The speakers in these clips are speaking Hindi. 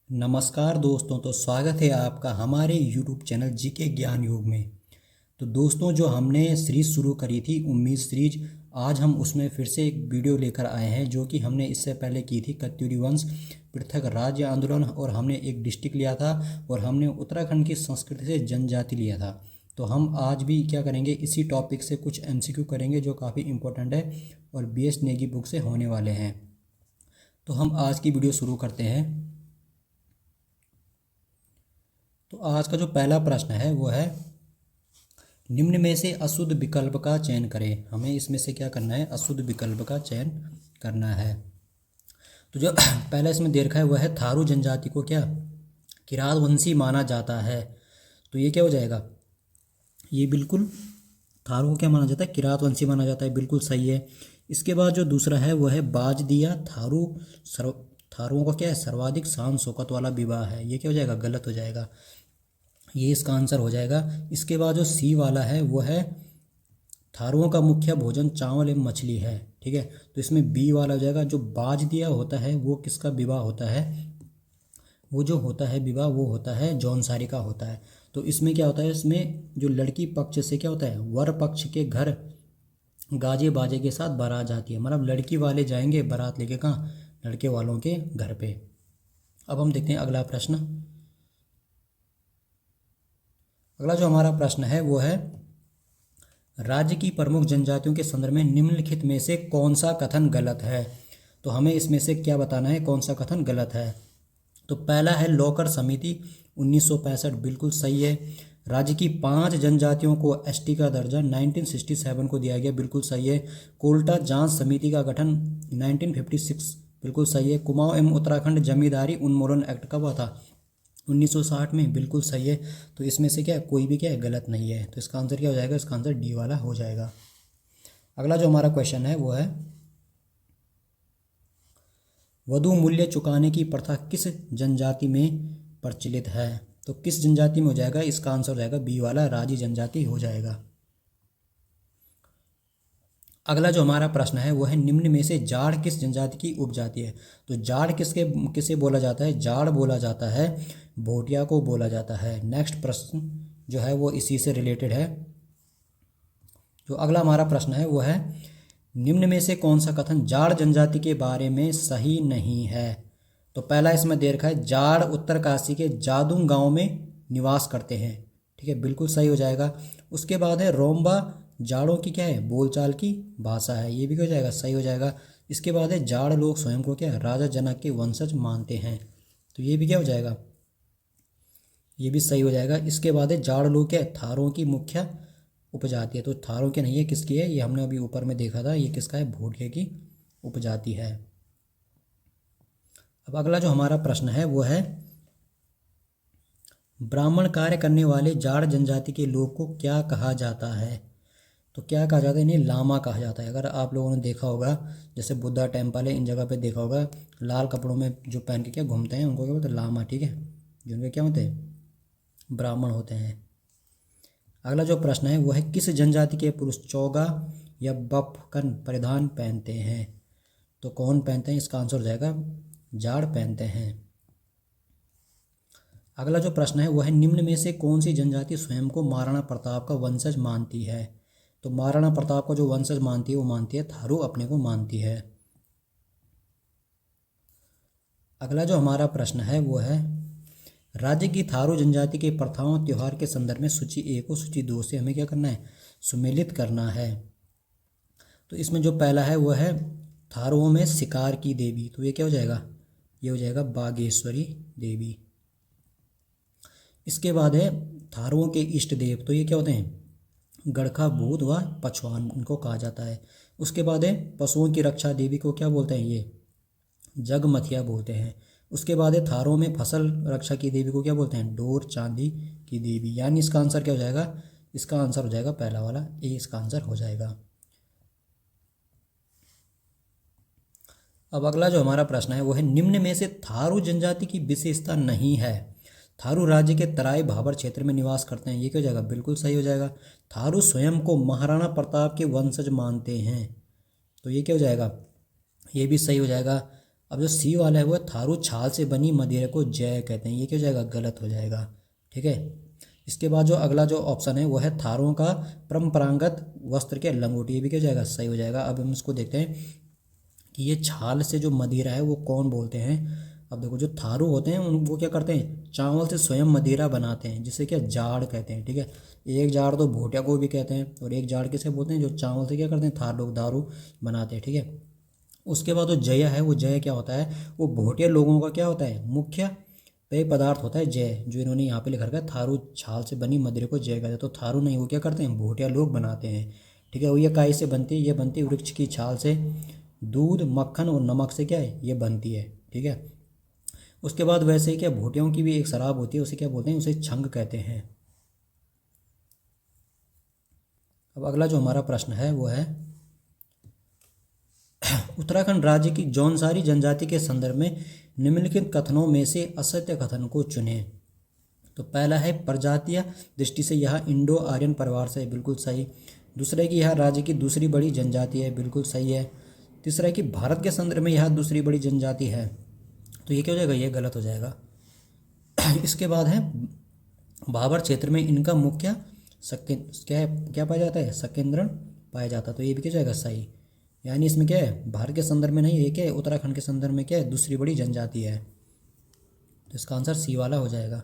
नमस्कार दोस्तों, तो स्वागत है आपका हमारे YouTube चैनल जीके ज्ञान योग में। तो दोस्तों, जो हमने सीरीज़ शुरू करी थी उम्मीद सीरीज, आज हम उसमें फिर से एक वीडियो लेकर आए हैं जो कि हमने इससे पहले की थी कत्यूरी वंश पृथक राज्य आंदोलन, और हमने एक डिस्ट्रिक्ट लिया था और हमने उत्तराखंड की संस्कृति से जनजाति लिया था। तो हम आज भी क्या करेंगे, इसी टॉपिक से कुछ MCQ करेंगे जो काफ़ी इंपॉर्टेंट है और BS नेगी बुक से होने वाले हैं। तो हम आज की वीडियो शुरू करते हैं। तो आज का जो पहला प्रश्न है वो है, निम्न में से अशुद्ध विकल्प का चयन करें। हमें इसमें से क्या करना है, अशुद्ध विकल्प का चयन करना है। तो जो पहला इसमें दे रखा है वह है, थारू जनजाति को क्या किरात वंशी माना जाता है। तो ये क्या हो जाएगा, ये बिल्कुल थारू को क्या माना जाता है, किरात वंशी माना जाता है, बिल्कुल सही है। इसके बाद जो दूसरा है वह है, बाज दिया थारुओं का क्या है, सर्वाधिक शान शौकत वाला विवाह है। ये क्या हो जाएगा, गलत हो जाएगा, ये इसका आंसर हो जाएगा। इसके बाद जो सी वाला है वो है, थारुओं का मुख्य भोजन चावल एवं मछली है। ठीक है, तो इसमें बी वाला हो जाएगा। जो बाज दिया होता है वो किसका विवाह होता है, वो जो होता है विवाह वो होता है जौनसारी का होता है। तो इसमें क्या होता है, इसमें जो लड़की पक्ष से क्या होता है, वर पक्ष के घर गाजे बाजे के साथ बारात जाती है। मतलब लड़की वाले जाएंगे बारात लेके कहाँ, लड़के वालों के घर पे। अब हम देखते हैं अगला प्रश्न। अगला जो हमारा प्रश्न है वो है, राज्य की प्रमुख जनजातियों के संदर्भ में निम्नलिखित में से कौन सा कथन गलत है। तो हमें इसमें से क्या बताना है, कौन सा कथन गलत है। तो पहला है, लॉकर समिति 1965 बिल्कुल सही है। राज्य की 5 जनजातियों को ST का दर्जा 1967 को दिया गया, बिल्कुल सही है। कोल्टा जांच समिति का गठन 1956 बिल्कुल सही है। कुमाऊं एवं उत्तराखंड जमींदारी उन्मूलन एक्ट कब हुआ था, 1960 में, बिल्कुल सही है। तो इसमें से क्या कोई भी क्या है, गलत नहीं है। तो इसका आंसर क्या हो जाएगा, इसका आंसर डी वाला हो जाएगा। अगला जो हमारा क्वेश्चन है वो है, वधु मूल्य चुकाने की प्रथा किस जनजाति में प्रचलित है। तो किस जनजाति में हो जाएगा, इसका आंसर हो जाएगा बी वाला, राजी जनजाति हो जाएगा। अगला जो हमारा प्रश्न है वो है, निम्न में से जाड़ किस जनजाति की उपजाति है। तो जाड़ किसे बोला जाता है, जाड़ बोला जाता है भोटिया को बोला जाता है। नेक्स्ट प्रश्न जो है वो इसी से रिलेटेड है। जो अगला हमारा प्रश्न है वो है, निम्न में से कौन सा कथन जाड़ जनजाति के बारे में सही नहीं है। तो पहला इसमें दे रखा है, जाड़ उत्तरकाशी के जादूंग गांव में निवास करते हैं। ठीक है, बिल्कुल सही हो जाएगा। उसके बाद है, रोम्बा जाड़ों की क्या है, बोलचाल की भाषा है। ये भी क्या हो जाएगा, सही हो जाएगा। इसके बाद है, जाड़ लोग स्वयं को क्या राजा जनक के वंशज मानते हैं। तो ये भी क्या हो जाएगा, ये भी सही हो जाएगा। इसके बाद है, जाड़ लोग क्या थारों की मुख्य उपजाति है। तो थारों की नहीं है, किसकी है, ये हमने अभी ऊपर में देखा था, ये किसका है, भोटिया की उपजाति है। अब अगला जो हमारा प्रश्न है वो है, ब्राह्मण कार्य करने वाले जाड़ जनजाति के लोग को क्या कहा जाता है। तो क्या कहा जाता है, इन्हें लामा कहा जाता है। अगर आप लोगों ने देखा होगा, जैसे बुद्धा टेम्पल है, इन जगह पे देखा होगा, लाल कपड़ों में जो पहन के क्या घूमते हैं उनको क्या बोलते हैं, लामा। ठीक है, जिनके क्या होते हैं, ब्राह्मण होते हैं। अगला जो प्रश्न है वो है, किस जनजाति के पुरुष चौगा या बफकन परिधान पहनते हैं। तो कौन पहनते हैं, इसका आंसर हो जाएगा जाड़ पहनते हैं। अगला जो प्रश्न है वो है, निम्न में से कौन सी जनजाति स्वयं को महाराणा प्रताप का वंशज मानती है। तो महाराणा प्रताप का जो वंशज मानती है वो मानती है थारू, अपने को मानती है। अगला जो हमारा प्रश्न है वो है, राज्य की थारू जनजाति के प्रथाओं त्योहार के संदर्भ में सूची 1 और सूची 2 से हमें क्या करना है, सुमेलित करना है। तो इसमें जो पहला है वो है, थारुओं में शिकार की देवी। तो ये क्या हो जाएगा, ये हो जाएगा बागेश्वरी देवी। इसके बाद है, थारुओं के इष्ट देव। तो ये क्या होते हैं, गड़खा भूत व पछवान इनको कहा जाता है। उसके बाद है, पशुओं की रक्षा देवी को क्या बोलते हैं, ये जगमथिया बोलते हैं। उसके बाद है, थारों में फसल रक्षा की देवी को क्या बोलते हैं, डोर चांदी की देवी। यानी इसका आंसर क्या हो जाएगा, इसका आंसर हो जाएगा पहला वाला, ए इसका आंसर हो जाएगा। अब अगला जो हमारा प्रश्न है वो है, निम्न में से थारू जनजाति की विशेषता नहीं है। थारू राज्य के तराई भाबर क्षेत्र में निवास करते हैं। ये क्या हो जाएगा, बिल्कुल सही हो जाएगा। थारू स्वयं को महाराणा प्रताप के वंशज मानते हैं। तो ये क्या हो जाएगा, ये भी सही हो जाएगा। अब जो सी वाला है वो है थारू छाल से बनी मदिरा को जय कहते हैं, ये क्या हो जाएगा, गलत हो जाएगा। ठीक है। इसके बाद जो अगला जो ऑप्शन है वो है थारों का परंपरागत वस्त्र के लंगोटी, ये भी क्या हो जाएगा, सही हो जाएगा। अब हम इसको देखते हैं कि ये छाल से जो मदिरा है वो कौन बोलते हैं। अब देखो जो थारू होते हैं उन वो क्या करते हैं, चावल से स्वयं मदिरा बनाते हैं, जिसे क्या जाड़ कहते हैं। ठीक है। एक जाड़ तो भोटिया को भी कहते हैं, और एक जाड़ किसे बोलते हैं, जो चावल से क्या करते हैं, थार लोग दारू बनाते हैं। ठीक है। उसके बाद जो जय है, वो जय क्या होता है, वो भोटिया लोगों का क्या होता है, मुख्य पेय पदार्थ होता है जय, जो इन्होंने यहाँ पे लिख रखा है थारू छाल से बनी मदिरा को जय कहते हैं। तो थारू नहीं, वो क्या करते हैं, भोटिया लोग बनाते हैं। ठीक है। वो ये काई से बनती है, ये बनती है वृक्ष की छाल से, दूध मक्खन और नमक से क्या है, ये बनती है। ठीक है। उसके बाद वैसे ही क्या भोटियों की भी एक शराब होती है, उसे क्या बोलते हैं, उसे छंग कहते हैं। अब अगला जो हमारा प्रश्न है वो है उत्तराखंड राज्य की जौनसारी जनजाति के संदर्भ में निम्नलिखित कथनों में से असत्य कथन को चुनें। तो पहला है प्रजातीय दृष्टि से यह इंडो आर्यन परिवार से, बिल्कुल सही। दूसरा है कि यह राज्य की दूसरी बड़ी जनजाति है, बिल्कुल सही है। तीसरा है कि भारत के संदर्भ में यह दूसरी बड़ी जनजाति है, तो ये क्या हो जाएगा, ये गलत हो जाएगा। इसके बाद है भाबर क्षेत्र में इनका मुख्य क्या है, क्या पाया जाता है, सकेंद्रण पाया जाता है, तो ये भी क्या हो जाएगा, सही। यानी इसमें क्या है, भारत के संदर्भ में नहीं, ये क्या है, उत्तराखंड के संदर्भ में क्या है, दूसरी बड़ी जनजाति है, तो इसका आंसर सी वाला हो जाएगा।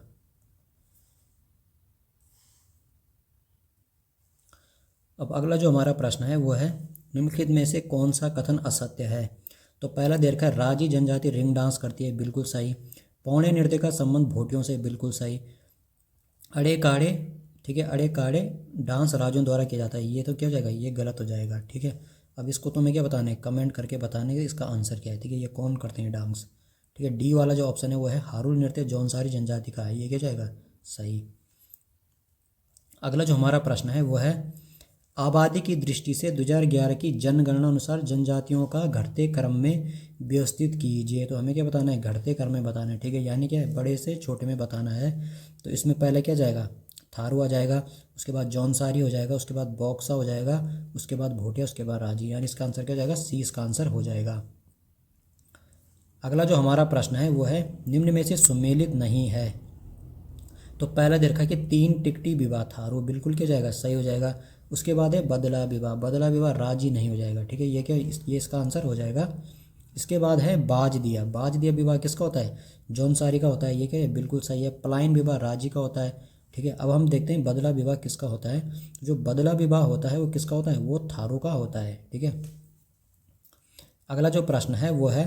अब अगला जो हमारा प्रश्न है वो है निम्नलिखित में से कौन सा कथन असत्य है। तो पहला दे रखा है राजी जनजाति रिंग डांस करती है, बिल्कुल सही। पौने नृत्य का संबंध भोटियों से, बिल्कुल सही। अड़े काड़े, ठीक है, अड़े काड़े डांस राजों द्वारा किया जाता है, ये तो क्या हो जाएगा, ये गलत हो जाएगा। ठीक है। अब इसको तुम्हें क्या बताना है, कमेंट करके बताने के इसका आंसर क्या है। ठीक है। ये कौन करते हैं डांस। ठीक है। डी वाला जो ऑप्शन है वो है हारुल नृत्य जौनसारी जनजाति का है, ये क्या हो जाएगा, सही। अगला जो हमारा प्रश्न है वो है आबादी की दृष्टि से 2011 की जनगणना अनुसार जनजातियों का घटते क्रम में व्यवस्थित कीजिए। तो हमें क्या बताना है, घटते क्रम में बताना है। ठीक है। यानी क्या है, बड़े से छोटे में बताना है। तो इसमें पहले क्या जाएगा, थारू आ जाएगा, उसके बाद जौनसारी हो जाएगा, उसके बाद बॉक्सा हो जाएगा, उसके बाद भोटिया, उसके बाद राजी, यानी इसका आंसर क्या जाएगा, सी इसका आंसर हो जाएगा। अगला जो हमारा प्रश्न है वो है निम्न में से सुमेलित नहीं है। तो पहला दे रखा है कि 3 टिकटी विवाह थारू, बिल्कुल क्या जाएगा, सही हो जाएगा। उसके बाद है बदला विवाह, बदला विवाह राजी नहीं हो जाएगा। ठीक है। ये क्या, ये इसका आंसर हो जाएगा। इसके बाद है बाज दिया, बाज दिया विवाह किसका होता है, जौनसारी का होता है, ये क्या है, बिल्कुल सही है। पलायन विवाह राजी का होता है। ठीक है। अब हम देखते हैं बदला विवाह किसका होता है। जो बदला विवाह होता है वो किसका होता है, वो थारू का होता है। ठीक है। अगला जो प्रश्न है वो है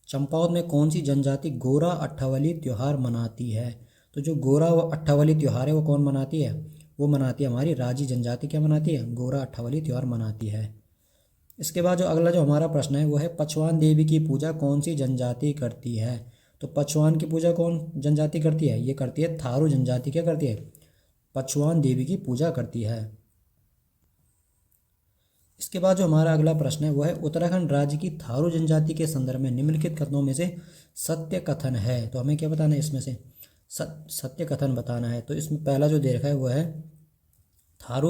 चंपावत में कौन सी जनजाति गोरा अट्ठावली त्यौहार मनाती है। तो जो गोरा अट्ठावली त्यौहार है वो कौन मनाती है, वो मनाती है हमारी राजी जनजाति, क्या मनाती है, गोरा अट्ठावली त्यौहार मनाती है। इसके बाद जो अगला जो हमारा प्रश्न है वो है पचवान देवी की पूजा कौन सी जनजाति करती है। तो पचवान की पूजा कौन जनजाति करती है, ये करती है थारू जनजाति, क्या करती है, पचवान देवी की पूजा करती है। इसके बाद जो हमारा अगला प्रश्न है वो है उत्तराखंड राज्य की थारू जनजाति के संदर्भ में निम्नलिखित कथनों में से सत्य कथन है। तो हमें क्या बताना है, इसमें से सत्य कथन बताना है। तो इसमें पहला जो दे रखा है वो है थारू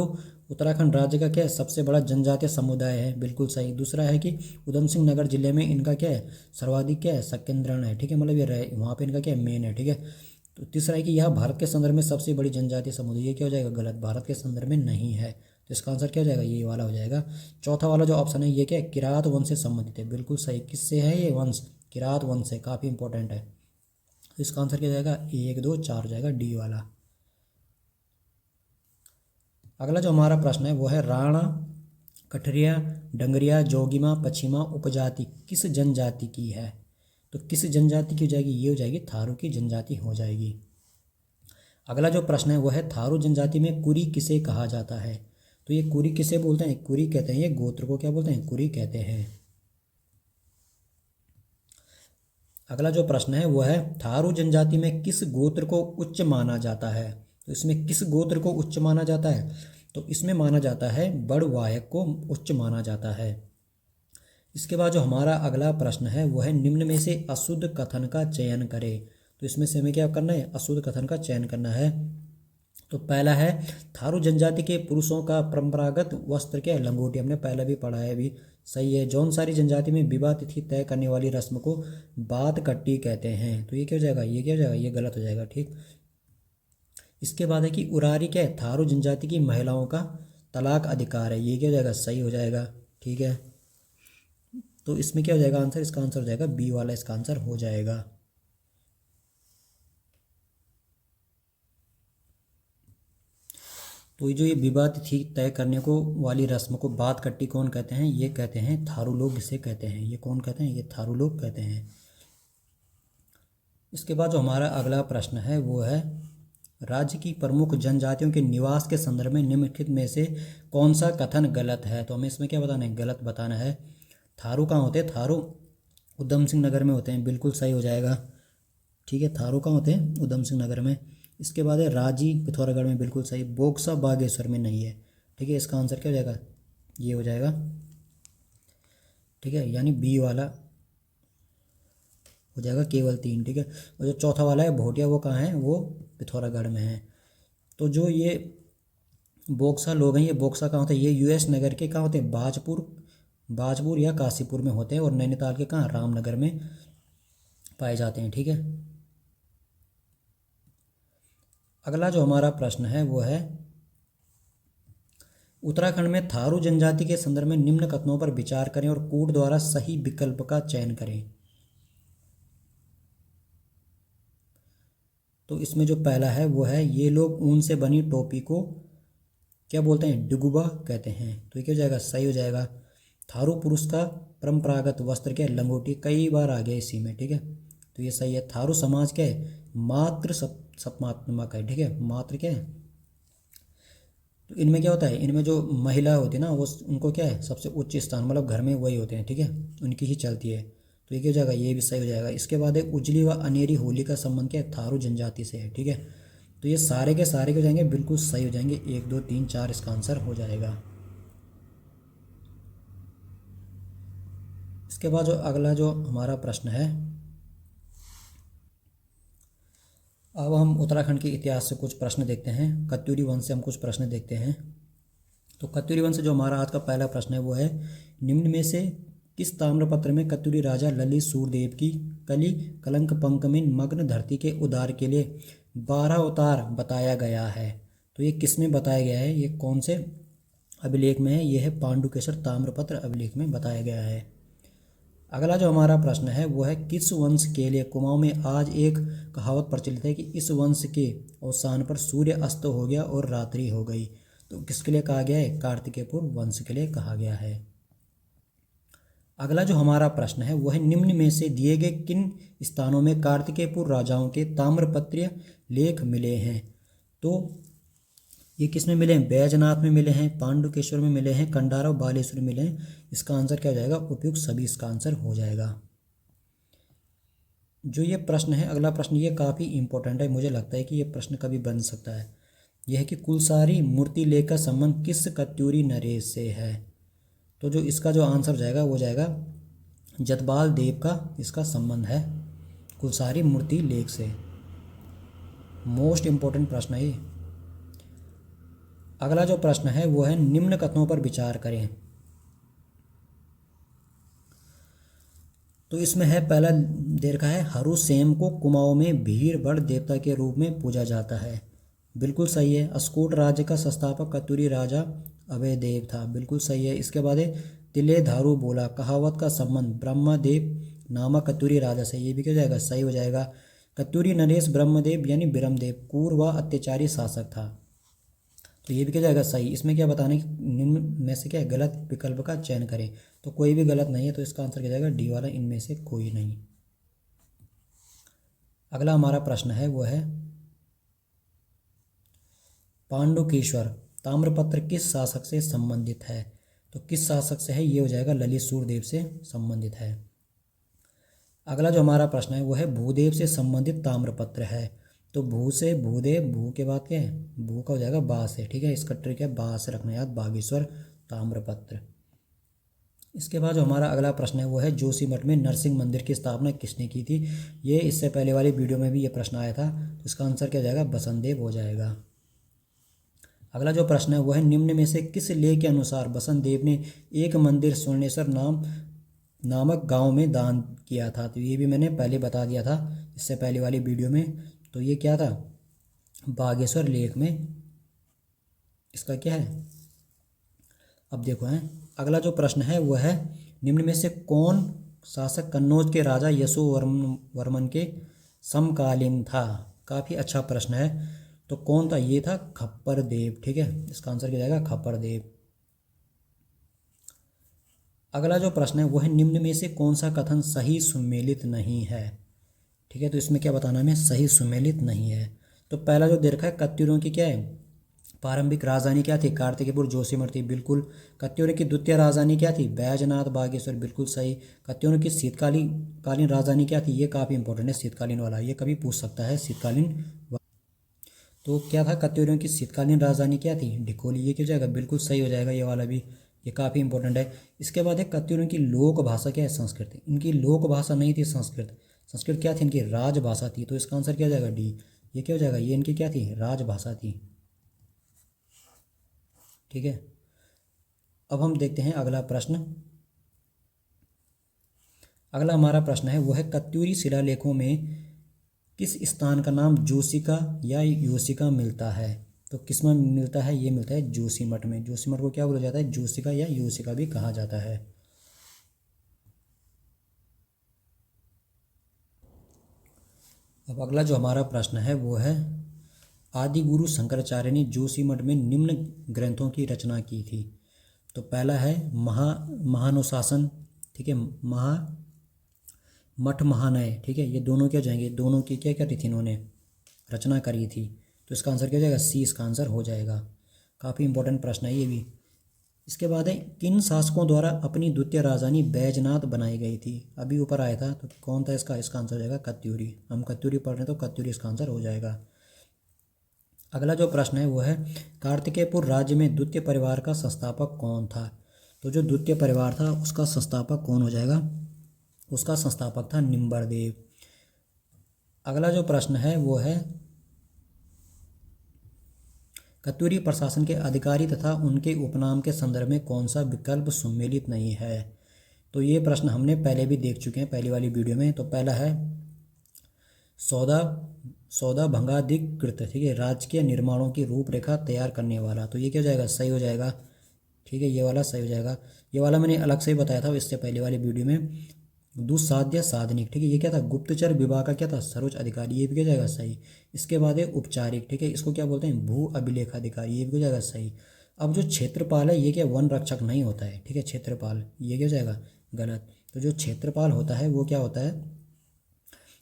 उत्तराखंड राज्य का क्या है, सबसे बड़ा जनजातीय समुदाय है, बिल्कुल सही। दूसरा है कि उधम सिंह नगर जिले में इनका क्या है, सर्वाधिक क्या है, सकेंद्रण है। ठीक है। मतलब ये रहे वहाँ पे इनका क्या है, मेन है। ठीक है। तो तीसरा है कि यह भारत के संदर्भ में सबसे बड़ी जनजातीय समुदाय, ये क्या हो जाएगा, गलत, भारत के संदर्भ में नहीं है। तो इसका आंसर क्या हो जाएगा, ये वाला हो जाएगा। चौथा वाला जो ऑप्शन है ये क्या है, किरात वंश से संबंधित है, बिल्कुल सही। किससे है ये वंश, किरात वंश से, काफ़ी इंपॉर्टेंट है। तो इसका आंसर क्या जाएगा, 1 2 4 जाएगा, डी वाला। अगला जो हमारा प्रश्न है वो है राणा कठरिया डंगरिया जोगिमा पश्चिमा उपजाति किस जनजाति की है। तो किस जनजाति की हो जाएगी, ये हो जाएगी थारू की जनजाति हो जाएगी। अगला जो प्रश्न है वो है थारू जनजाति में कुरी किसे कहा जाता है। तो ये कुरी किसे बोलते हैं, कुरी कहते हैं, ये गोत्र को क्या बोलते हैं, कुरी कहते हैं। अगला जो प्रश्न है वो है थारू जनजाति में किस गोत्र को उच्च माना जाता है। तो इसमें किस गोत्र को उच्च माना जाता है, तो इसमें माना जाता है बड़वायक को उच्च माना जाता है। इसके बाद जो हमारा अगला प्रश्न है वो है निम्न में से अशुद्ध कथन का चयन करें। तो इसमें से हमें क्या करना है, अशुद्ध कथन का चयन करना है। तो पहला है थारू जनजाति के पुरुषों का परंपरागत वस्त्र क्या है, लंगोटी, हमने पहले भी पढ़ा है अभी, सही है। जौनसारी जनजाति में विवाह तिथि तय करने वाली रस्म को बात कट्टी कहते हैं। तो ये क्या हो जाएगा, ये क्या हो जाएगा, ये गलत हो जाएगा। ठीक, इसके बाद है कि उरारी क्या है, थारू जनजाति की महिलाओं का तलाक अधिकार है। ये क्या हो जाएगा, सही हो जाएगा। ठीक है, तो इसमें क्या हो जाएगा आंसर, इसका आंसर हो जाएगा बी वाला, इसका आंसर हो जाएगा। तो ये जो ये विवाह तिथि तय करने को वाली रस्म को बात कट्टी कौन कहते हैं, ये कहते हैं थारू लोग इसे कहते हैं। ये कौन कहते हैं, ये थारू लोग कहते हैं। इसके बाद जो हमारा अगला प्रश्न है वो है राज्य की प्रमुख जनजातियों के निवास के संदर्भ में निम्नलिखित में से कौन सा कथन गलत है। तो हमें इसमें क्या बताना है, गलत बताना है। थारू कहाँ होते हैं, थारू उधम सिंह नगर में होते हैं, बिल्कुल सही हो जाएगा। ठीक है, थारू कहाँ होते हैं, उधम सिंह नगर में। इसके बाद है राजी पिथौरागढ़ में, बिल्कुल सही। बोक्सा बागेश्वर में नहीं है। ठीक है, इसका आंसर क्या हो जाएगा, ये हो जाएगा। ठीक है, यानी बी वाला हो जाएगा, केवल 3। ठीक है, और जो चौथा वाला है भोटिया, वो कहाँ है, वो पिथौरागढ़ में है। तो जो ये बोक्सा लोग हैं, ये बोक्सा कहाँ होते हैं, ये यूएस नगर के कहाँ होते हैं, बाजपुर या काशीपुर में होते हैं, और नैनीताल के कहाँ, रामनगर में पाए जाते हैं। ठीक है, अगला जो हमारा प्रश्न है वो है उत्तराखंड में थारू जनजाति के संदर्भ में निम्न कथनों पर विचार करें और कूट द्वारा सही विकल्प का चयन करें। तो इसमें जो पहला है वो है ये लोग ऊन से बनी टोपी को क्या बोलते हैं, डिगुबा कहते हैं। तो ये क्या हो जाएगा, सही हो जाएगा। थारू पुरुष का परंपरागत वस्त्र क्या है, लंगोटी, कई बार आ गया इसी में। ठीक है, तो ये सही है। थारू समाज क्या है, मातृ सत्मात्मक है। ठीक है, मातृ क्या है, तो इनमें क्या होता है, इनमें जो महिला होती है ना, वो उनको क्या है, सबसे उच्च स्थान, मतलब घर में वही होते हैं। ठीक है, उनकी ही चलती है। तो ये क्या हो जाएगा, ये भी सही हो जाएगा। इसके बाद एक उजली व अनेरी होली का संबंध क्या है, थारू जनजाति से है। ठीक है, तो ये सारे के सारे हो जाएंगे, बिल्कुल सही हो जाएंगे। 1 2 3 4 इसका आंसर हो जाएगा। इसके बाद जो अगला जो हमारा प्रश्न है, अब हम उत्तराखंड के इतिहास से कुछ प्रश्न देखते हैं। कत्यूरी वंश से हम कुछ प्रश्न देखते हैं। तो कत्यूरी वंश से जो हमारा आज का पहला प्रश्न है वो है निम्न में से किस ताम्रपत्र में कत्यूरी राजा ललित सूरदेव की कली कलंक पंक में मग्न धरती के उद्धार के लिए 12 अवतार बताया गया है। तो ये किस में बताया गया है, ये कौन से अभिलेख में है, ये है पांडुकेश्वर ताम्रपत्र अभिलेख में बताया गया है। अगला जो हमारा प्रश्न है वो है किस वंश के लिए कुमाऊं में आज एक कहावत प्रचलित है कि इस वंश के अवसान पर सूर्य अस्त हो गया और रात्रि हो गई। तो किसके लिए कहा गया है, कार्तिकेयपुर वंश के लिए कहा गया है। अगला जो हमारा प्रश्न है वो है निम्न में से दिए गए किन स्थानों में कार्तिकेयपुर राजाओं के ताम्रपत्रीय लेख मिले हैं। तो ये किस में मिले हैं, बैजनाथ में मिले हैं, पांडुकेश्वर में मिले हैं, कंडारा और बालेश्वर में मिले हैं। इसका आंसर क्या हो जाएगा, उपयुक्त सभी इसका आंसर हो जाएगा। जो ये प्रश्न है, अगला प्रश्न ये काफ़ी इंपॉर्टेंट है, मुझे लगता है कि ये प्रश्न कभी बन सकता है। यह है कि कुलसारी मूर्ति लेख का संबंध किस कत्यूरी नरेश से है। तो जो इसका जो आंसर जाएगा वो जाएगा जतपाल देव का इसका संबंध है कुलसारी मूर्ति लेख से। मोस्ट इंपॉर्टेंट प्रश्न है ये। अगला जो प्रश्न है वो है निम्न कथनों पर विचार करें। तो इसमें है पहला दे रखा है हरुसेम को कुमाऊं में भीड़ बड़ देवता के रूप में पूजा जाता है, बिल्कुल सही है। अस्कोट राज्य का संस्थापक कत्यूरी राजा अभयदेव था, बिल्कुल सही है। इसके बाद है तिले धारू बोला कहावत का संबंध ब्रह्मदेव नामक कत्यूरी राजा से, ये भी क्या जाएगा, सही हो जाएगा। कत्यूरी नरेश ब्रह्मदेव यानी ब्रह्मदेव क्रूर व अत्याचारी शासक था, तो ये भी क्या जाएगा, सही। इसमें क्या बताना है कि निम्न में से क्या है, गलत विकल्प का चयन करें। तो कोई भी गलत नहीं है, तो इसका आंसर क्या जाएगा, डी वाला, इनमें से कोई नहीं। अगला हमारा प्रश्न है वो है पांडुकेश्वर ताम्रपत्र किस शासक से संबंधित है। तो किस शासक से है, ये हो जाएगा ललित सूरदेव से संबंधित है। अगला जो हमारा प्रश्न है वो है भूदेव से संबंधित ताम्रपत्र है। तो भू से भूदेव, भू के बाद क्या है, भू का हो जाएगा बा से। ठीक है, इसका ट्रिक है बा से रखना याद, बागेश्वर ताम्रपत्र। इसके बाद जो हमारा अगला प्रश्न है वो है जोशीमठ में नरसिंह मंदिर की स्थापना किसने की थी। ये इससे पहले वाली वीडियो में भी ये प्रश्न आया था, तो इसका आंसर क्या हो जाएगा, बसंत देव हो जाएगा। अगला जो प्रश्न है वो है निम्न में से किस लेख के अनुसार बसंत देव ने एक मंदिर स्वर्णेश्वर नामक गांव में दान किया था। तो ये भी मैंने पहले बता दिया था इससे पहले वाली वीडियो में। तो ये क्या था, बागेश्वर लेख में इसका क्या है। अब देखो है अगला जो प्रश्न है वो है निम्न में से कौन शासक कन्नौज के राजा यशोवर्मन के समकालीन था। काफ़ी अच्छा प्रश्न है। तो कौन था, ये था खप्पर देव। ठीक है, इसका आंसर क्या जाएगा, खप्पर देव। अगला जो प्रश्न है वो है निम्न में से कौन सा कथन सही सुमेलित नहीं है। ठीक है, तो इसमें क्या बताना है, सही सुमेलित नहीं है। तो पहला जो दे रखा है कत्यूरों की क्या है प्रारंभिक राजधानी क्या थी, कार्तिकेयपुर जोशीमठ थी, बिल्कुल। कत्यूरों की द्वितीय राजधानी क्या थी, बैजनाथ बागेश्वर, बिल्कुल सही। कत्यूरों की शीतकालीन राजधानी क्या थी, ये काफ़ी इंपॉर्टेंट है शीतकालीन वाला, ये कभी पूछ सकता है शीतकालीन। तो क्या था, कत्यूरों की शीतकालीन राजधानी क्या थी, ढिकोली। ये क्या हो जाएगा, बिल्कुल सही हो जाएगा ये वाला भी, ये काफ़ी इंपॉर्टेंट है। इसके बाद है कत्यूरों की लोक भाषा क्या है, संस्कृत। इनकी लोक भाषा नहीं थी संस्कृत, संस्कृत क्या थी, इनकी राजभाषा थी। तो इसका आंसर क्या हो जाएगा, डी। ये क्या हो जाएगा, ये इनकी क्या थी, राजभाषा थी। ठीक है, अब हम देखते हैं अगला प्रश्न। अगला हमारा प्रश्न है वो है कत्यूरी शिलालेखों में किस स्थान का नाम जोशिका या योशिका मिलता है। तो किस में मिलता है, ये मिलता है जोशीमठ में। जोशीमठ को क्या बोला जाता है, जोशिका या योशिका भी कहा जाता है। अब अगला जो हमारा प्रश्न है वो है आदि गुरु शंकराचार्य ने जोशीमठ में निम्न ग्रंथों की रचना की थी। तो पहला है महानुशासन। ठीक है, मठ महानय। ठीक है, ये दोनों क्या जाएंगे, दोनों की क्या करी थी, इन्होंने रचना करी थी। तो इसका आंसर क्या हो जाएगा, सी इसका आंसर हो जाएगा। काफ़ी इंपॉर्टेंट प्रश्न है ये भी। इसके बाद है किन शासकों द्वारा अपनी द्वितीय राजधानी बैजनाथ बनाई गई थी। अभी ऊपर आया था, तो कौन था इसका इसका आंसर हो जाएगा कत्यूरी। हम कत्यूरी पढ़ रहे हैं तो कत्यूरी इसका आंसर हो जाएगा। अगला जो प्रश्न है वो है कार्तिकेयपुर राज्य में द्वितीय परिवार का संस्थापक कौन था। तो जो द्वितीय परिवार था उसका संस्थापक कौन हो जाएगा, उसका संस्थापक था निम्बरदेव। अगला जो प्रश्न है वो है कत्यूरी प्रशासन के अधिकारी तथा उनके उपनाम के संदर्भ में कौन सा विकल्प सम्मिलित नहीं है। तो ये प्रश्न हमने पहले भी देख चुके हैं पहली वाली वीडियो में। तो पहला है सौदा भंगाधिकृत। ठीक है, राजकीय निर्माणों की रूपरेखा तैयार करने वाला। तो ये क्या हो जाएगा, सही हो जाएगा। ठीक है, ये वाला सही हो जाएगा। ये वाला मैंने अलग से ही बताया था इससे पहले वाली वीडियो में, दुस्साध्य साधनिक। ठीक है, ये क्या था, गुप्तचर विभाग का क्या था, सर्वोच्च अधिकारी। ये भी क्या जाएगा सही। इसके बाद है उपचारिक। ठीक है, इसको क्या बोलते हैं, भू अभिलेखाधिकारी। ये भी क्या जाएगा सही। अब जो क्षेत्रपाल है ये क्या वन रक्षक नहीं होता है। ठीक है, क्षेत्रपाल ये क्या जाएगा गलत। तो जो क्षेत्रपाल होता है वो क्या होता है,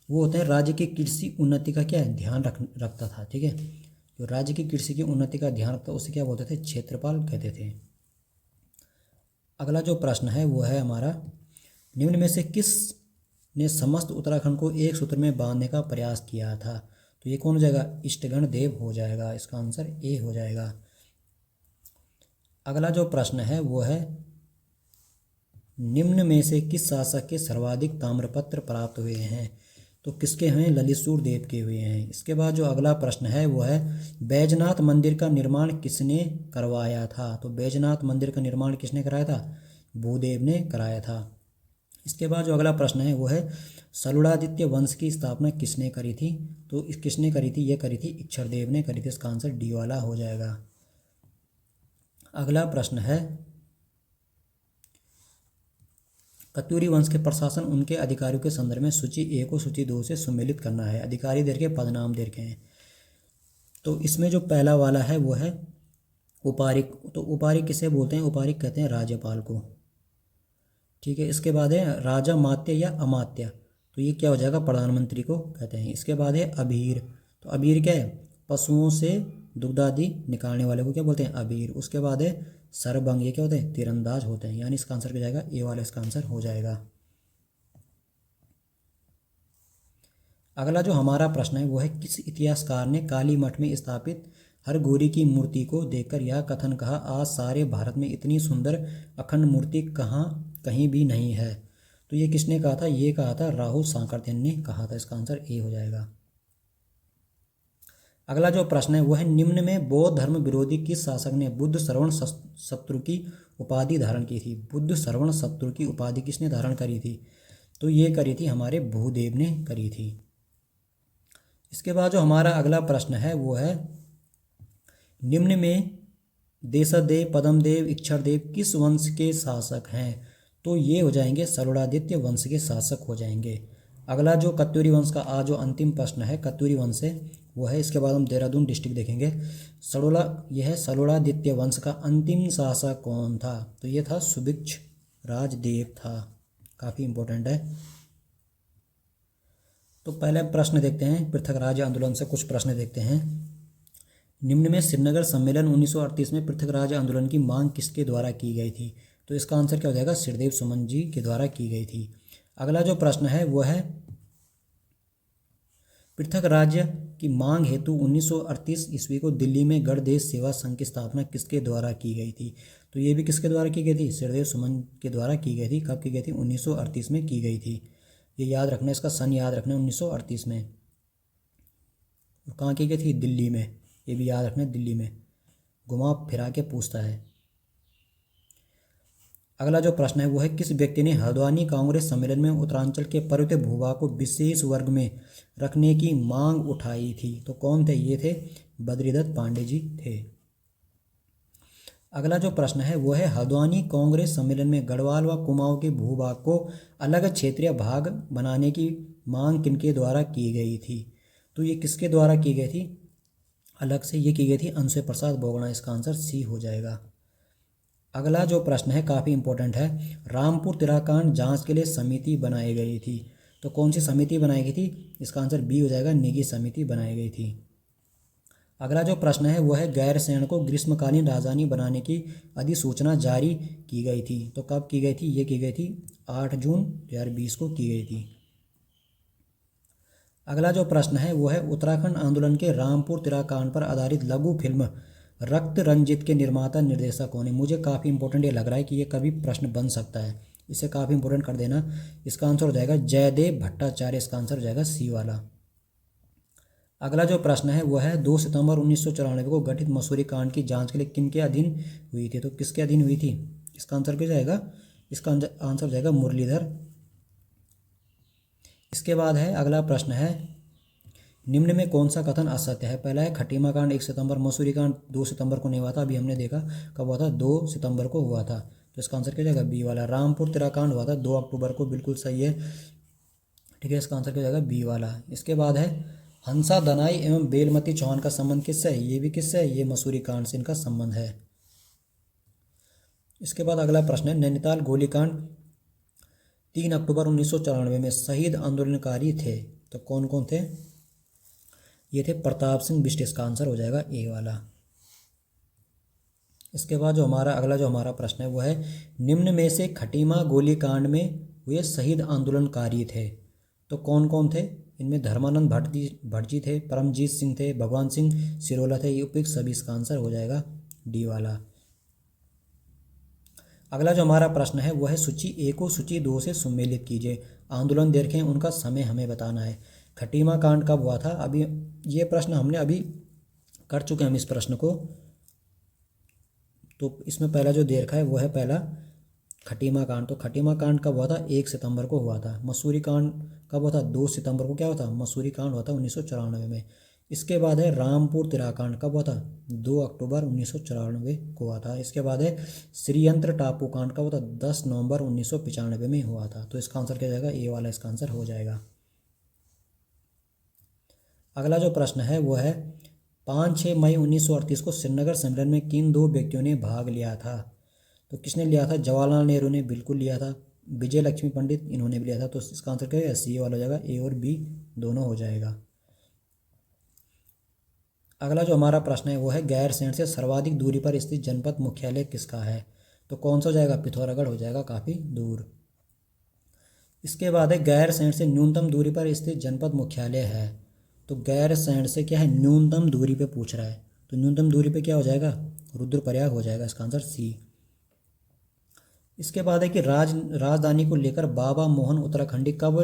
वो होता है राज्य की कृषि उन्नति का क्या है ध्यान रखता था। ठीक है, जो राज्य की कृषि की उन्नति का ध्यान रखता उसे क्या बोलते थे, क्षेत्रपाल कहते थे। अगला जो प्रश्न है वो है हमारा निम्न में से किस ने समस्त उत्तराखंड को एक सूत्र में बांधने का प्रयास किया था। तो ये कौन हो जाएगा, इष्टगण देव हो जाएगा। इसका आंसर ए हो जाएगा। अगला जो प्रश्न है वो है निम्न में से किस शासक के सर्वाधिक ताम्रपत्र प्राप्त हुए हैं। तो किसके हैं, ललितसूर देव के हुए हैं। इसके बाद जो अगला प्रश्न है वो है बैजनाथ मंदिर का निर्माण किसने करवाया था। तो बैजनाथ मंदिर का निर्माण किसने कराया था, भूदेव ने कराया था। इसके बाद जो अगला प्रश्न है वो है सलुड़ादित्य वंश की स्थापना किसने करी थी। तो किसने करी थी, ये करी थी इक्षरदेव ने करी थी। इसका आंसर डी वाला हो जाएगा। अगला प्रश्न है कत्यूरी वंश के प्रशासन उनके अधिकारियों के संदर्भ में सूची 1 को सूची 2 से सुमेलित करना है। अधिकारी दे के पदनाम दे के हैं। तो इसमें जो पहला वाला है वो है उपारिक। तो उपारिक किसे बोलते हैं, उपारिक कहते हैं राज्यपाल को। ठीक है, इसके बाद है राजा मात्य या अमात्य। तो ये क्या हो जाएगा, प्रधानमंत्री को कहते हैं। इसके बाद है अबीर। तो अबीर क्या है, पशुओं से दुग्धादि निकालने वाले को क्या बोलते हैं, अबीर। उसके बाद है सरबंग। ये क्या होते हैं, तीरंदाज होते हैं। यानी इसका आंसर क्या जाएगा, ए वाला इसका आंसर हो जाएगा। अगला जो हमारा प्रश्न है वो है किस इतिहासकार ने काली मठ में स्थापित हर गौरी की मूर्ति को देखकर यह कथन कहा, आज सारे भारत में इतनी सुंदर अखंड मूर्ति कहीं भी नहीं है। तो ये किसने कहा था, ये कहा था राहुल सांकृत्य ने कहा था। इसका आंसर ए हो जाएगा। अगला जो प्रश्न है वो है, निम्न में बौद्ध धर्म विरोधी किस शासक ने बुद्ध श्रवण शत्रु की उपाधि धारण की थी? बुद्ध श्रवण शत्रु की उपाधि किसने धारण करी थी? तो ये करी थी हमारे भूदेव ने करी थी। इसके बाद जो हमारा अगला प्रश्न है वो है, निम्न में देशदेव, पद्मदेव, इक्षरदेव किस वंश के शासक हैं? तो ये हो जाएंगे सरोड़ादित्य वंश के शासक हो जाएंगे। अगला जो कत्यूरी वंश का आज जो अंतिम प्रश्न है कत्यूरी वंश से वो है, इसके बाद हम देहरादून डिस्ट्रिक्ट देखेंगे। यह है सरोड़ादित्य वंश का अंतिम शासक कौन था? तो ये था सुभिक्ष राजदेव था। काफ़ी इंपॉर्टेंट है। तो पहले प्रश्न देखते हैं, पृथक राज्य आंदोलन से कुछ प्रश्न देखते हैं। निम्न में श्रीनगर सम्मेलन 1938 में पृथक राज्य आंदोलन की मांग किसके द्वारा की गई थी? तो इसका आंसर क्या हो जाएगा? श्रीदेव सुमन जी के द्वारा की गई थी। अगला जो प्रश्न है वो है, पृथक राज्य की मांग हेतु 1938 ईस्वी को दिल्ली में गणदेश सेवा संघ की स्थापना किसके द्वारा की गई थी? तो ये भी किसके द्वारा की गई थी? श्रीदेव सुमन के द्वारा की गई थी। कब की गई थी? 1938 में की गई थी। ये याद रखना, इसका सन याद रखना, 1938 में। और कहाँ की गई थी? दिल्ली में। ये भी याद रखना, दिल्ली में। घुमा फिरा के पूछता है। अगला जो प्रश्न है वो है, किस व्यक्ति ने हल्द्वानी कांग्रेस सम्मेलन में उत्तरांचल के पर्वतीय भूभाग को विशेष वर्ग में रखने की मांग उठाई थी? तो कौन थे? ये थे बद्रीदत्त पांडे जी थे। अगला जो प्रश्न है वो है, हल्द्वानी कांग्रेस सम्मेलन में गढ़वाल व कुमाऊं के भूभाग को अलग क्षेत्रीय भाग बनाने की मांग किनके द्वारा की गई थी? तो ये किसके द्वारा की गई थी? अलग से ये की गई थी अंशुय प्रसाद बोगड़ा। इसका आंसर सी हो जाएगा। अगला जो प्रश्न है काफ़ी इंपॉर्टेंट है, रामपुर तिराकांड जांच के लिए समिति बनाई गई थी। तो कौन सी समिति बनाई गई थी? इसका आंसर बी हो जाएगा, निगी समिति बनाई गई थी। अगला जो प्रश्न है वो है, गैरसैंण को ग्रीष्मकालीन राजधानी बनाने की अधिसूचना जारी की गई थी। तो कब की गई थी? ये की गई थी 8 जून 2020 को की गई थी। अगला जो प्रश्न है वो है, उत्तराखंड आंदोलन के रामपुर तिराकांड पर आधारित लघु फिल्म रक्त रंजित के निर्माता निर्देशक कौन है? मुझे काफ़ी इंपॉर्टेंट ये लग रहा है कि ये कभी प्रश्न बन सकता है, इसे काफ़ी इंपॉर्टेंट कर देना। इसका आंसर हो जाएगा जयदेव भट्टाचार्य। इसका आंसर हो जाएगा सी वाला। अगला जो प्रश्न है वो है, 2 सितंबर 1994 को गठित मसूरी कांड की जांच के लिए किनके अधीन हुई थी? तो किसके अधीन हुई थी? इसका आंसर क्या जाएगा? इसका आंसर हो जाएगा मुरलीधर। इसके बाद है अगला प्रश्न है, निम्न में कौन सा कथन असत्य है? पहला है, खटीमा कांड 1 सितंबर, मसूरी कांड 2 सितंबर को नहीं हुआ था। अभी हमने देखा कब हुआ था? 2 सितंबर को हुआ था। तो इसका आंसर क्या जाएगा? बी वाला। रामपुर तिराकांड हुआ था 2 अक्टूबर को। बिल्कुल सही है, ठीक है। इसका आंसर क्या जाएगा? बी वाला। इसके बाद है, हंसा दनाई एवं बेलमती चौहान का संबंध किससे है? ये भी किससे है? ये मसूरी कांड से इनका संबंध है। इसके बाद अगला प्रश्न है, नैनीताल गोलीकांड 3 अक्टूबर 1994 में शहीद आंदोलनकारी थे। तो कौन कौन थे? ये थे प्रताप सिंह बिष्ट। इसका आंसर हो जाएगा ए वाला। इसके बाद जो अगला जो हमारा प्रश्न है वो है, निम्न में से खटीमा गोलीकांड में हुए शहीद आंदोलनकारी थे। तो कौन कौन थे? इनमें धर्मानंद भट्ट जी थे, परमजीत सिंह थे, भगवान सिंह सिरोला थे। ये उपयुक्त सभी। इसका आंसर हो जाएगा डी वाला। अगला जो हमारा प्रश्न है वो है, सूची 1 को सूची 2 से सम्मिलित कीजिए। आंदोलन देखें, उनका समय हमें बताना है। खटीमा कांड कब हुआ था? अभी ये प्रश्न हमने अभी कर चुके हैं हम इस प्रश्न को। तो इसमें पहला जो दे रखा है वो है पहला खटीमा कांड। तो खटीमा कांड कब हुआ था? 1 सितंबर को हुआ था। मसूरी कांड कब हुआ था? 2 सितंबर को क्या हुआ था? मसूरी कांड हुआ था 1994 में। इसके बाद है रामपुर तिराकांड कब हुआ था? 2 अक्टूबर 1994 को हुआ था। इसके बाद है श्रीयंत्र टापू कांड कब हुआ था? 10 नवंबर 1995 में हुआ था। तो इसका आंसर क्या जाएगा? ए वाला इसका आंसर हो जाएगा। अगला जो प्रश्न है वो है, 5-6 मई 1938 को श्रीनगर सम्मेलन में किन 2 व्यक्तियों ने भाग लिया था? तो किसने लिया था? जवाहरलाल नेहरू ने बिल्कुल लिया था। विजय लक्ष्मी पंडित इन्होंने भी लिया था। तो इसका आंसर क्या है? सी वाला हो जाएगा। ए और बी दोनों हो जाएगा। अगला जो हमारा प्रश्न है वो है, गैरसैंण से सर्वाधिक दूरी पर स्थित जनपद मुख्यालय किसका है? तो कौन सा हो जाएगा? पिथौरागढ़ हो जाएगा, काफ़ी दूर। इसके बाद है, गैरसैंण से न्यूनतम दूरी पर स्थित जनपद मुख्यालय है। तो गैरसैंण से क्या है? न्यूनतम दूरी पे पूछ रहा है। तो न्यूनतम दूरी पे क्या हो जाएगा? रुद्रप्रयाग हो जाएगा। इसका आंसर सी। इसके बाद है कि राजधानी को लेकर बाबा मोहन उत्तराखंडी कब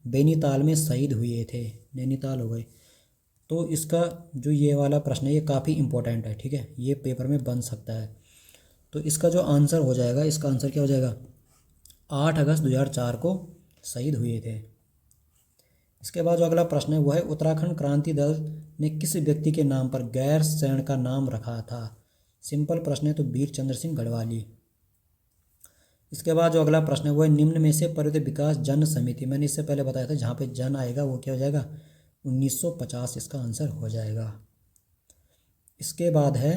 नैनीताल में शहीद हुए थे? नैनीताल हो गए। तो इसका जो ये वाला प्रश्न है ये काफ़ी इम्पोर्टेंट है, ठीक है, ये पेपर में बन सकता है। तो इसका जो आंसर हो जाएगा, इसका आंसर क्या हो जाएगा, 8 अगस्त 2004 को शहीद हुए थे। इसके बाद जो अगला प्रश्न है वो है उत्तराखंड क्रांति दल ने किस व्यक्ति के नाम पर गैर सैण का नाम रखा था। सिंपल प्रश्न है, तो वीर चंद्र सिंह गढ़वाली। इसके बाद जो अगला प्रश्न है वो है निम्न में से पर्वतीय विकास जन समिति, मैंने इससे पहले बताया था जहाँ पे जन आएगा वो क्या हो जाएगा 1950, इसका आंसर हो जाएगा। इसके बाद है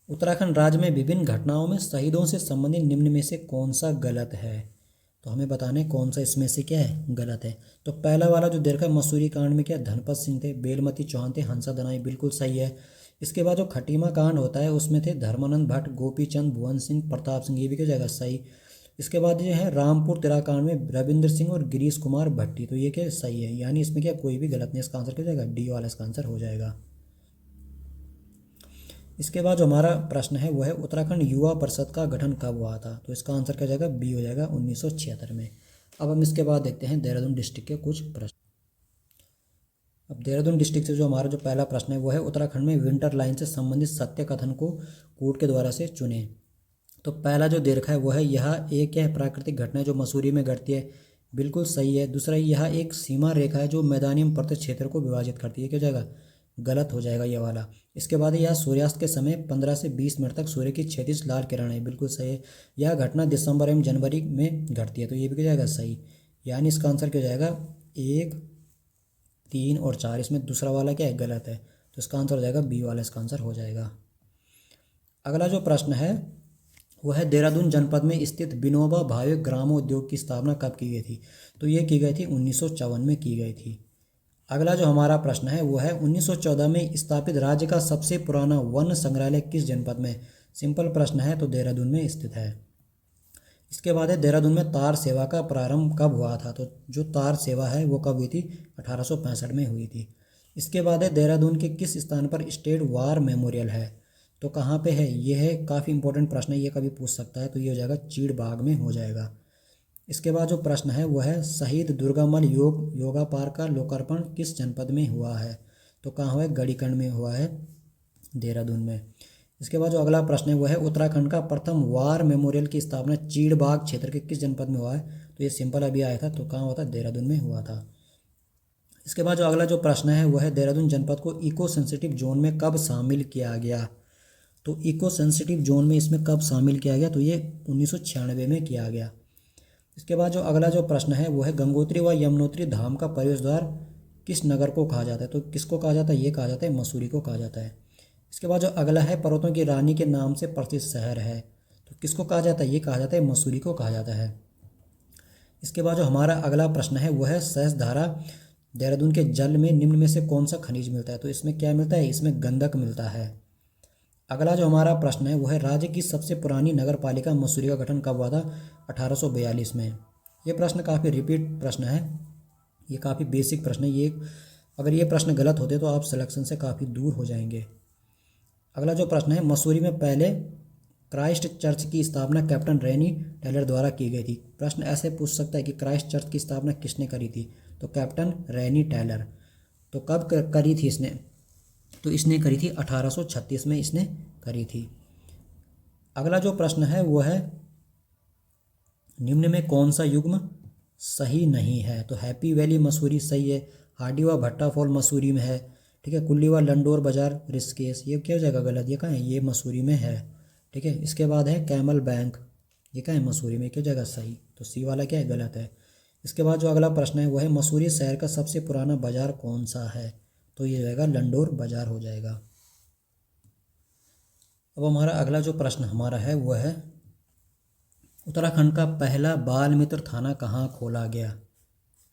उत्तराखंड राज्य में विभिन्न घटनाओं में शहीदों से संबंधित निम्न में से कौन सा गलत है। तो हमें बताना है कौन सा इसमें से क्या है गलत है। तो पहला वाला जो देखा है मसूरी कांड में क्या धनपत सिंह थे, बेलमती चौहान थे, हंसा दनाई, बिल्कुल सही है। इसके बाद जो खटीमा कांड होता है उसमें थे धर्मानंद भट्ट, गोपीचंद, भुवन सिंह, प्रताप सिंह, ये भी क्या जाएगा सही। इसके बाद जो है रामपुर तिरा कांड में रविंद्र सिंह और गिरीश कुमार भट्टी, तो ये क्या सही है, यानी इसमें क्या कोई भी गलत नहीं, इसका आंसर क्या जाएगा डी वाला इसका आंसर हो जाएगा। इसके बाद जो हमारा प्रश्न है वो है उत्तराखंड युवा परिषद का गठन कब हुआ था। तो इसका आंसर क्या जाएगा बी हो जाएगा 1976 में। अब हम इसके बाद देखते हैं देहरादून डिस्ट्रिक्ट के कुछ प्रश्न। अब देहरादून डिस्ट्रिक्ट से जो हमारा जो पहला प्रश्न है वो है उत्तराखंड में विंटर लाइन से संबंधित सत्य कथन को कोर्ट के द्वारा से चुने। तो पहला जो दे रखा है वो है यह एक है प्राकृतिक घटना है जो मसूरी में घटती है, बिल्कुल सही है। दूसरा यह एक सीमा रेखा है जो मैदानी एवं पर्वतीय क्षेत्र को विभाजित करती है, क्या जाएगा गलत हो जाएगा ये वाला। इसके बाद यह सूर्यास्त के समय 15 से 20 मिनट तक सूर्य की क्षैतिज लाल किरण है, बिल्कुल सही है। यह घटना दिसंबर एवं जनवरी में घटती है, तो ये भी क्या जाएगा सही, यानी इसका आंसर क्या जाएगा 1, 3 और 4, इसमें दूसरा वाला क्या है गलत है, तो इसका आंसर हो जाएगा बी वाला इसका आंसर हो जाएगा। अगला जो प्रश्न है वह है देहरादून जनपद में स्थित विनोबा भावे ग्रामोद्योग की स्थापना कब की गई थी। तो ये की गई थी 1954 में की गई थी। अगला जो हमारा प्रश्न है वो है 1914 में स्थापित राज्य का सबसे पुराना वन संग्रहालय किस जनपद में। सिंपल प्रश्न है, तो देहरादून में स्थित है। इसके बाद है देहरादून में तार सेवा का प्रारंभ कब हुआ था। तो जो तार सेवा है वो कब हुई थी 1865 में हुई थी। इसके बाद है देहरादून के किस स्थान पर स्टेट वार मेमोरियल है। तो कहाँ पे है, ये है काफ़ी इंपॉर्टेंट प्रश्न है, ये कभी पूछ सकता है, तो ये हो जाएगा चीड़ बाग में हो जाएगा। इसके बाद जो प्रश्न है वो है शहीद दुर्गामल योगा पार्क का लोकार्पण किस जनपद में हुआ है। तो कहाँ हुआ है गढ़ीकंड में हुआ है देहरादून में। इसके बाद जो अगला प्रश्न है वो है उत्तराखंड का प्रथम वार मेमोरियल की स्थापना चीड़बाग क्षेत्र के किस जनपद में हुआ है। तो ये सिंपल अभी आया था, तो कहाँ हुआ था देहरादून में हुआ था। इसके बाद जो अगला जो प्रश्न है वो है देहरादून जनपद को इको सेंसिटिव जोन में कब शामिल किया गया। तो इको सेंसिटिव जोन में इसमें कब शामिल किया गया, तो ये 1996 में किया गया। इसके बाद जो अगला जो प्रश्न है वो है गंगोत्री व यमुनोत्री धाम का प्रवेश द्वार किस नगर को कहा जाता है। तो किसको कहा जाता है, ये कहा जाता है मसूरी को कहा जाता है। इसके बाद जो अगला है पर्वतों की रानी के नाम से प्रसिद्ध शहर है, तो किसको कहा जाता है, ये कहा जाता है मसूरी को कहा जाता है। इसके बाद जो हमारा अगला प्रश्न है वो है सहस्त्रधारा देहरादून के जल में निम्न में से कौन सा खनिज मिलता है। तो इसमें क्या मिलता है, इसमें गंधक मिलता है। अगला जो हमारा प्रश्न है वो है राज्य की सबसे पुरानी नगर पालिका मसूरी का गठन कब हुआ था 1842 में। ये प्रश्न काफ़ी रिपीट प्रश्न है, ये काफ़ी बेसिक प्रश्न है, ये अगर ये प्रश्न गलत होते तो आप सिलेक्शन से काफ़ी दूर हो जाएंगे। अगला जो प्रश्न है मसूरी में पहले क्राइस्ट चर्च की स्थापना कैप्टन रैनी टेलर द्वारा की गई थी। प्रश्न ऐसे पूछ सकता है कि क्राइस्ट चर्च की स्थापना किसने करी थी। तो कैप्टन रैनी टेलर। तो कब करी थी इसने, तो इसने करी थी 1836 में इसने करी थी। अगला जो प्रश्न है वो है निम्न में कौन सा युग्म सही नहीं है। तो हैप्पी वैली मसूरी सही है, हार्डी व भट्टा फॉल मसूरी में है, ठीक है, कुल्ली व लंडोर बाजार ऋषिकेश, ये क्या हो जाएगा गलत, ये कहाँ है, ये मसूरी में है, ठीक है। इसके बाद है कैमल बैंक, ये क्या है मसूरी में, क्या हो जाएगा सही, तो सी वाला क्या है गलत है। इसके बाद जो अगला प्रश्न है वो है मसूरी शहर का सबसे पुराना बाजार कौन सा है। तो ये जाएगा लंडोर बाजार हो जाएगा। अब हमारा अगला जो प्रश्न हमारा है वो है उत्तराखंड का पहला बाल मित्र थाना कहाँ खोला गया।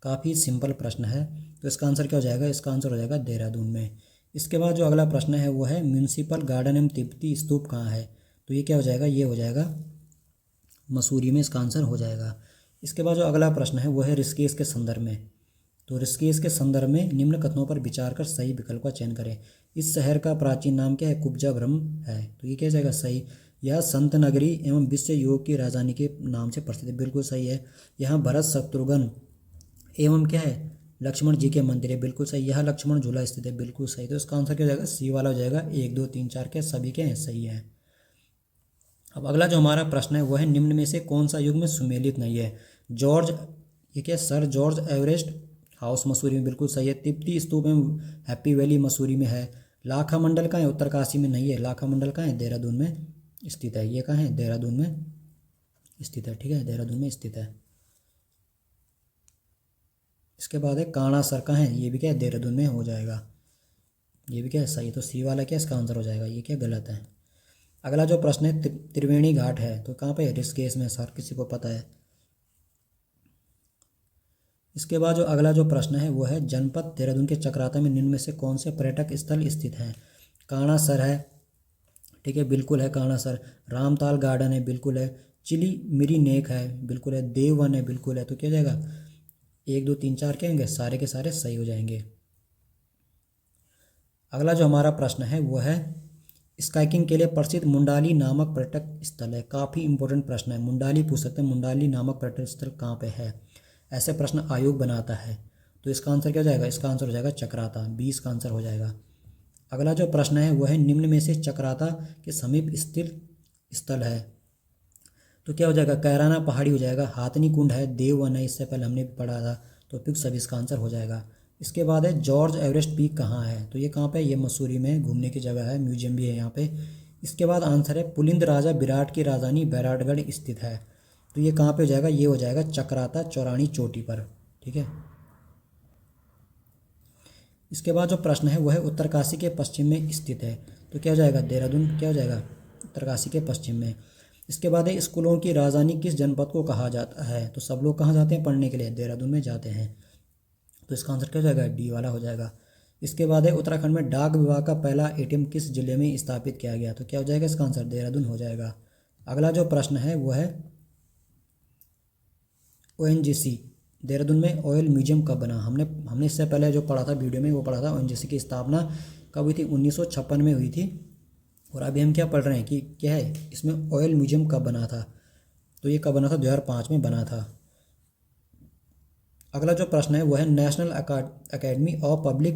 काफ़ी सिंपल प्रश्न है, तो इसका आंसर क्या हो जाएगा, इसका आंसर हो जाएगा देहरादून में। इसके बाद जो अगला प्रश्न है वो है म्यूनसिपल गार्डन एवं तिब्बती स्तूप कहाँ है। तो ये क्या हो जाएगा, ये हो जाएगा मसूरी में, इसका आंसर हो जाएगा। इसके बाद जो अगला प्रश्न है वो है ऋषिकेश के संदर्भ में। तो ऋषिकेश के संदर्भ में निम्न कथनों पर विचार कर सही विकल्प का चयन करें। इस शहर का प्राचीन नाम क्या है, कुब्जा ब्रह्म है, तो ये क्या हो जाएगा सही। यह संत नगरी एवं विश्व योग की राजधानी के नाम से प्रसिद्ध है, बिल्कुल सही है। यहाँ भरत शत्रुघ्न एवं क्या है लक्ष्मण जी के मंदिर है, बिल्कुल सही। यह लक्ष्मण झूला स्थित है, बिल्कुल सही। तो इसका आंसर क्या हो जाएगा, सी वाला हो जाएगा। 1 2 3 4 के सभी के सही है। अब अगला जो हमारा प्रश्न है वो है निम्न में से कौन सा युग में सुमेलित नहीं है। जॉर्ज, ये क्या, sir George Everest house Mussoorie में, बिल्कुल सही है। तिब्बती स्तूप में हैप्पी वैली मसूरी में है। लाखा मंडल कहाँ है, उत्तरकाशी में नहीं है। लाखा मंडल कहाँ है, देहरादून में स्थित है। ये कहाँ है, देहरादून में स्थित है, ठीक है, देहरादून में स्थित है। इसके बाद है काणा सर कहाँ है, ये भी क्या है, देहरादून में हो जाएगा। ये भी क्या है, सही। तो सी वाला क्या इसका आंसर हो जाएगा, ये क्या गलत है। अगला जो प्रश्न है त्रिवेणी घाट है तो कहाँ पे है, ऋषिकेश में, सर किसी को पता है। इसके बाद जो अगला जो प्रश्न है वो है जनपद देहरादून के चक्राता में निम्न में से कौन से पर्यटक स्थल स्थित हैं। काणा सर है, ठीक है, बिल्कुल है काणा सर। रामताल गार्डन है, बिल्कुल है। चिली मिरी नेक है, बिल्कुल है। देववन है, बिल्कुल है। तो क्या हो जाएगा, 1 2 3 4 क्या होंगे, सारे के सारे सही हो जाएंगे। अगला जो हमारा प्रश्न है वो है स्काइकिंग के लिए प्रसिद्ध मुंडाली नामक पर्यटक स्थल है। काफ़ी इंपॉर्टेंट प्रश्न है, मुंडाली पूछ सकते हैं, मुंडाली नामक पर्यटक स्थल कहाँ पे है। ऐसे प्रश्न आयोग बनाता है। तो इसका आंसर क्या हो जाएगा, इसका आंसर हो जाएगा चक्राता, 20 का आंसर हो जाएगा। अगला जो प्रश्न है वो है निम्न में से चक्राता के समीप स्थित स्थल है। तो क्या हो जाएगा, कैराना पहाड़ी हो जाएगा। हाथनी कुंड है, देववन है, इससे पहले हमने भी पढ़ा था। तो फिर सभी इसका आंसर हो जाएगा। इसके बाद है जॉर्ज एवरेस्ट पीक कहाँ है, तो ये कहाँ पे है, ये मसूरी में घूमने की जगह है, म्यूजियम भी है यहाँ पे। इसके बाद आंसर है पुलिंद राजा विराट की राजधानी बैराटगढ़ स्थित है। तो ये कहाँ पे हो जाएगा, ये हो जाएगा चक्राता चौरानी चोटी पर, ठीक है। इसके बाद जो प्रश्न है वो है उत्तरकाशी के पश्चिम में स्थित है। तो क्या हो जाएगा, देहरादून क्या हो जाएगा, उत्तरकाशी के पश्चिम में। इसके बाद है स्कूलों की राजधानी किस जनपद को कहा जाता है। तो सब लोग कहाँ जाते हैं पढ़ने के लिए, देहरादून में जाते हैं। तो इसका आंसर क्या हो जाएगा, डी वाला हो जाएगा। इसके बाद है उत्तराखंड में डाक विभाग का पहला एटीएम किस जिले में स्थापित किया गया। तो क्या हो जाएगा, इसका आंसर देहरादून हो जाएगा। अगला जो प्रश्न है वो है ओएनजीसी देहरादून में ऑयल म्यूजियम कब बना। हमने इससे पहले जो पढ़ा था वीडियो में वो पढ़ा था ओएनजीसी की स्थापना कब हुई थी, 1956 में हुई थी। और अभी हम क्या पढ़ रहे हैं कि क्या है इसमें ऑयल म्यूजियम कब बना था। तो ये कब बना था, 2005 में बना था। अगला जो प्रश्न है वो है national academy of public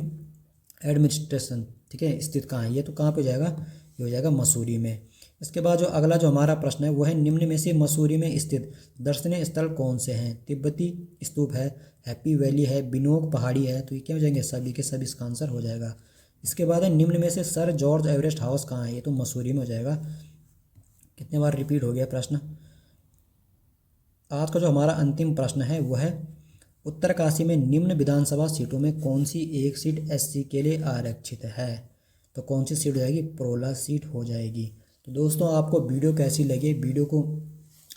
administration, ठीक है, स्थित कहाँ है। ये तो कहाँ पे जाएगा, ये हो जाएगा मसूरी में। इसके बाद जो अगला जो हमारा प्रश्न है वो है निम्न में से मसूरी में स्थित दर्शनीय स्थल कौन से हैं। तिब्बती स्तूप है, हैप्पी वैली है, बिनोक पहाड़ी है। तो ये क्या हो जाएंगे, सभी के सभी इसका आंसर हो जाएगा। इसके बाद है निम्न में से सर जॉर्ज एवरेस्ट हाउस कहाँ है। ये तो मसूरी में हो जाएगा। कितने बार रिपीट हो गया प्रश्न। आज का जो हमारा अंतिम प्रश्न है वो है उत्तरकाशी में निम्न विधानसभा सीटों में कौन सी एक सीट एससी के लिए आरक्षित है। तो कौन सी सीट हो जाएगी, प्रोला सीट हो जाएगी। तो दोस्तों आपको वीडियो कैसी लगी, वीडियो को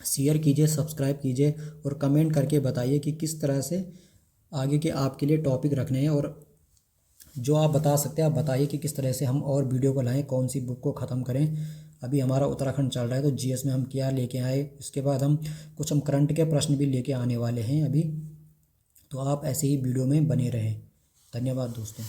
शेयर कीजिए, सब्सक्राइब कीजिए और कमेंट करके बताइए कि किस तरह से आगे के आपके लिए टॉपिक रखने हैं। और जो आप बता सकते हैं आप बताइए कि किस तरह से हम और वीडियो को लाएं, कौन सी बुक को ख़त्म करें। अभी हमारा उत्तराखंड चल रहा है तो जीएस में हम क्या लेके आए, इसके बाद हम करंट के प्रश्न भी लेके आने वाले हैं अभी। तो आप ऐसे ही वीडियो में बने रहें। धन्यवाद दोस्तों।